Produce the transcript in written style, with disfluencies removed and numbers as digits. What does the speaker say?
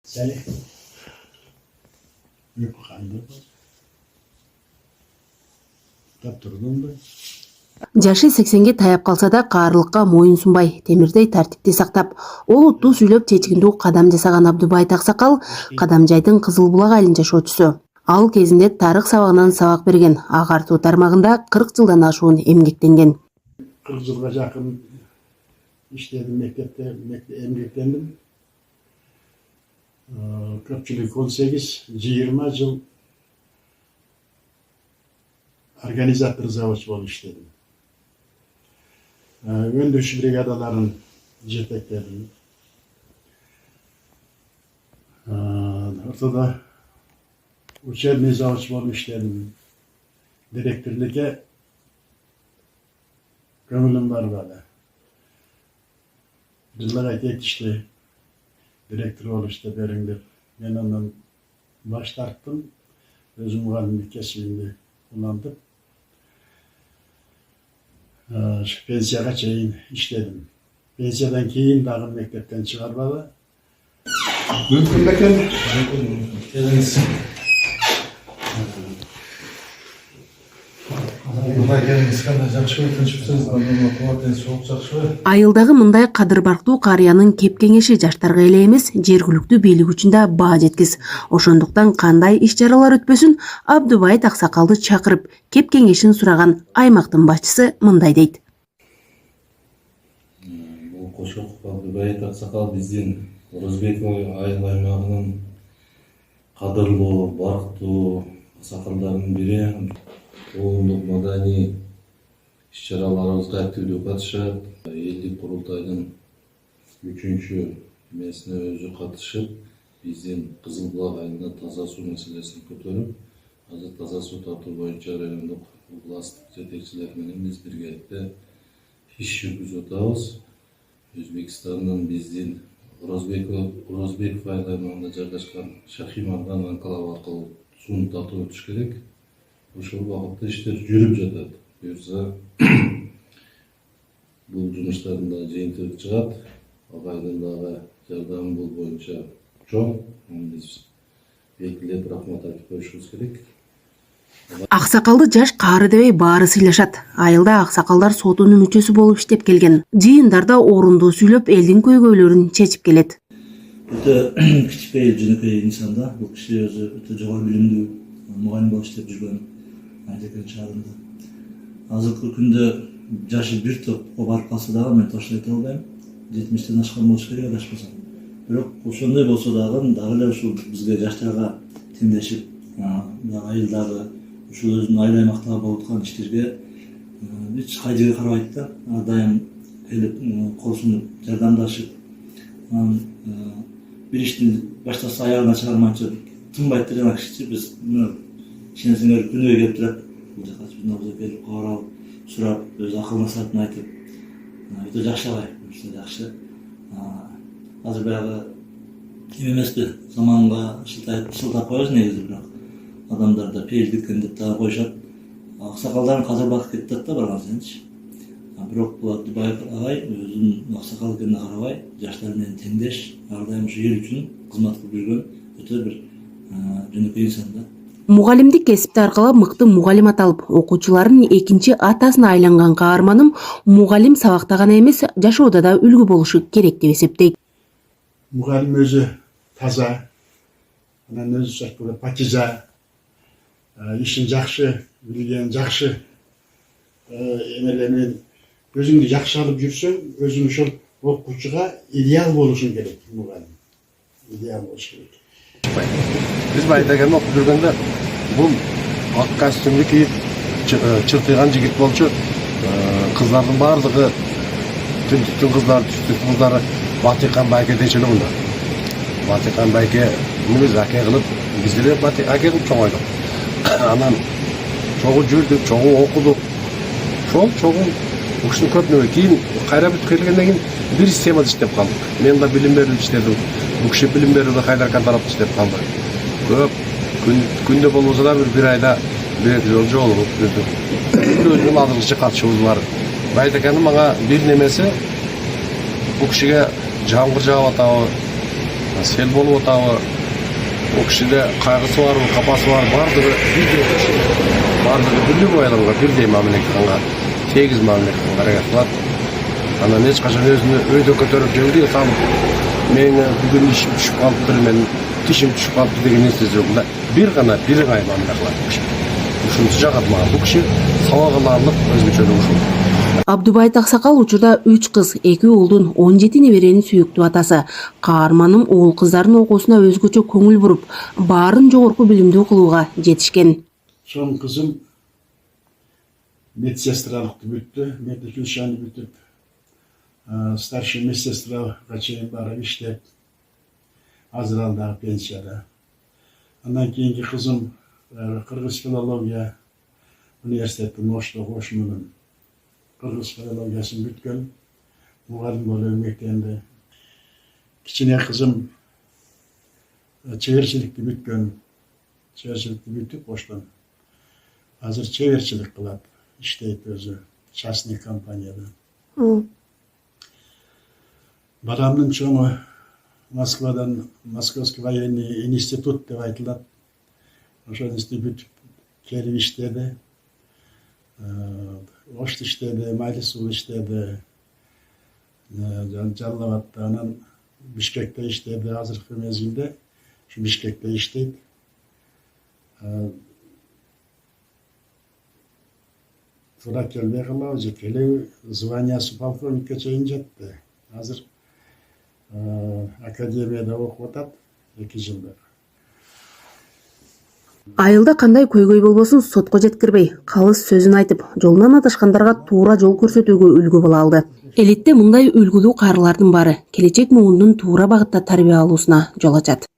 Seni uyku kandı. Taптырдым да. Жашы 80ге таяп калса да каарылыкка моюн сунбай, темирдей тартипти сактап, олуттуу сүйлөп чечкиндүү кадам жасаган Абдубайыт Аксакал Кадамжайдын Кызыл Булак айылын жашоочусу. Ал кезинде тарых сабагынан сабак берген, агартуу тармагында 40 жылдан ашуун эмгектенген. 40 жылга жакын иштедим, мектепте эмгектендим. Көпчүлүк 18-20 жыл организатор заводчу болуп иштедим. Өндүрүш бригадаларын жетектедим. Ортодо учебный заводчу болуп иштедим. Директорлукка көңүлүм барбады. Жылдар кетишти. Директор болуп иштеп бериңдер. Мен андан баш тарттым. Өзүм мугалимдик кесибимди улантып, пенсияга чейин иштедим. Пенсиядан кийин дагы мектептен чыгарбады. Мүмкүн бекен? Келиңиз. Айылдагы мындай кадыр-барктуу карыянын кеп кеңеши жаштарга эле эмес, жергиликтүү бийлик үчүн да баа жеткис. Ошондуктан кандай иш-чаралар өтпөсүн, Абдубайыт Аксакалды чакырып, кеп кеңешин сураган аймактын башчысы мындай дейт. Бул кошок Абдубайыт Аксакал биздин Орозбек айыл аймагынын кадырлуу, барктуу аксакалдардын бири. Коомдук маданий иш-чараларыбызга активдүү катышат. Элдик курултайдын 3-чү эмесине өзү катышып, биздин Кызыл Булак айылында таза суу маселесин көтөрүп, азыр таза суу тартуу боюнча райондук областтык жетекчилер менен биз биргеликте иш жүргүзүп атабыз. Өзбекстандын биздин Орозбеков айыл аймагында жайгашкан Шахимардан анклав аркылуу сууну тартып өтүш керек. Ошол убакытта иштер жүрүп жатат. Буюрса, бул жумуштардын да жыйынтыгы чыгат. Агайдын дагы жардамы бул боюнча чоң. Биз белгилеп рахмат айтып коюшубуз керек. Аксакалды жаш каары дебей баары сыйлашат. Айылда аксакалдар сотунун мүчөсү болуп иштеп келген. Жыйындарда орундуу сүйлөп, элдин көйгөйлөрүн чечип келет. Өтө кичинекей жөнөкөй инсан да. Бул киши өзү өтө жогору билимдүү мугалим болуп иштеп жүргөн Айдекен шаарында. Азыркы күндө жашы бир топко барып калса дагы мен точно айта албайм. 70тен ашкан болуш керек адашпасам. Бирок ошондой болсо дагы эле ушул бизге жаштарга теңдешип, айылдагы ушул өзүнүн айыл аймактагы болуп аткан иштерге эч кайдыга карабайт да. Ар дайым келип кол сунуп жардамдашып, бир ишти баштаса аягына чыгармайча тынбайт да жана киши. Биз ишенсеңер күнүгө келип турат. Бул жака биздин абызга келип карап, сурап, өз акыл насаатын айтып, өтө жакшы агай, өтө жакшы. Азыр баягы эме эмеспи, заманга шылтап коебуз негизи, бирок адамдар да пейилдиккен деп дагы коюшат. Аксакалдардын казыр багып кетип да барган сайынчы. Бирок бул Абдубайыт агай өзүнүн аксакал экенине карабай, жаштар менен теңдеш, ар дайым ушу эл үчүн кызмат кылып жүргөн өтө бир жөнөкөй инсан да. Мугалимдик кесипти аркылап мыкты мугалим аталып, окуучулардын экинчи атасына айланган каарманым мугалим сабакта гана эмес, жашоодо да үлгү болушу керек деп эсептейт. Мугалим өзү таза, анан өзү айтканда пакиза, ишин жакшы билген, жакшы эмелермен өзүңдү жакшы алып жүрсөң, өзүң ошол окуучуга идеал болушуң керек, мугалим. Идеал болуш керек. Биз Айдакенди окуп жүргөндө бул ак костюмду кийип чыртыйган жигит болчу. Кыздардын баардыгы түндүктүн кыздары, түштүктүн кыздары Батикан байке дечеле мында. Батикан байке биз аке кылып, биз деле аке кылып чоңойдук. Анан чогуу жүрдүк, чогуу окудук. Чогуу ушуну көп кийин кайра бүтүп келгенден кийин бир системада иштеп калдык. Мен да билим берип иштедим. Бул киши билим берүүгө Хайдаркан тарапта иштеп калды. Көп күндө болбосо да бир айда 1-2 жолу жолугуп жүрдүк. Өзүнүн азыркыча катышуубуз бар. Айдакендин мага бир немеси, бул кишиге жамгыр жаап атабы, сел болуп атабы, о кишиде кайгысы барбы, капасы барбы, бардыгы бирдей киши. Бардыгы бирлүү адамга бирдей мамиле кылганга, тегиз мамиле кылганга аракет кылат. Анан эч качан өзүнү өйдө көтөрүп жеңди салып, мен бүгүн ишим түшүп калыптыр, мен тишим түшүп калыптыр деген нерсе жок да. Бир гана бирыңай мамиле кылат бу киши. Ушунчу жагат мага бу киши сабак аларлык өзгөчөлүгү ушул. Абдубайт Аксакал учурда 3 кыз, 2 уулдун 17 неберенин сүйүктүү атасы. Каарманым уул кыздардын окуусуна өзгөчө көңүл буруп, баарын жогорку билимдүү кылууга жетишкен. Чоң кызым медсестралыкты бүттү, медучилищени бүтүп, старший медсестрага чейин барып иштеп, азыр ал дагы пенсияда. Андан кийинки кызым кыргыз филология университетинин Ошто кошунунун кыргыз филологиясын бүткөн, мугалим болуп эмгектенди. Кичине кызым чеберчиликти бүткөн, чеберчиликти бүтүп Оштон. Азыр чеберчилик кылат, иштейт өзү частный компанияда. Баламдын чоңу Москвадан Московский военный институт деп айтылат. Ошол институт келип иштеди. Ошто иштеди, Майлисуу иштеди. Жалал Абадта, анан Бишкекте иштеди, азыркы мезгилде ушу Бишкекте иштейт. Туура келбей калабы же келеби, званиясы полковникке чейин жетти. Азыр академияда окуп атат 2 жылдар. Айылда кандай көйгөй болбосун сотко жеткирбей, калыс сөзүн айтып, жолунан адашкандарга туура жол көрсөтүүгө үлгү боло алды. Элетте мындай үлгүлүү каарылардын баары келечек муундун туура багытта тарбия алуусуна жол ачат.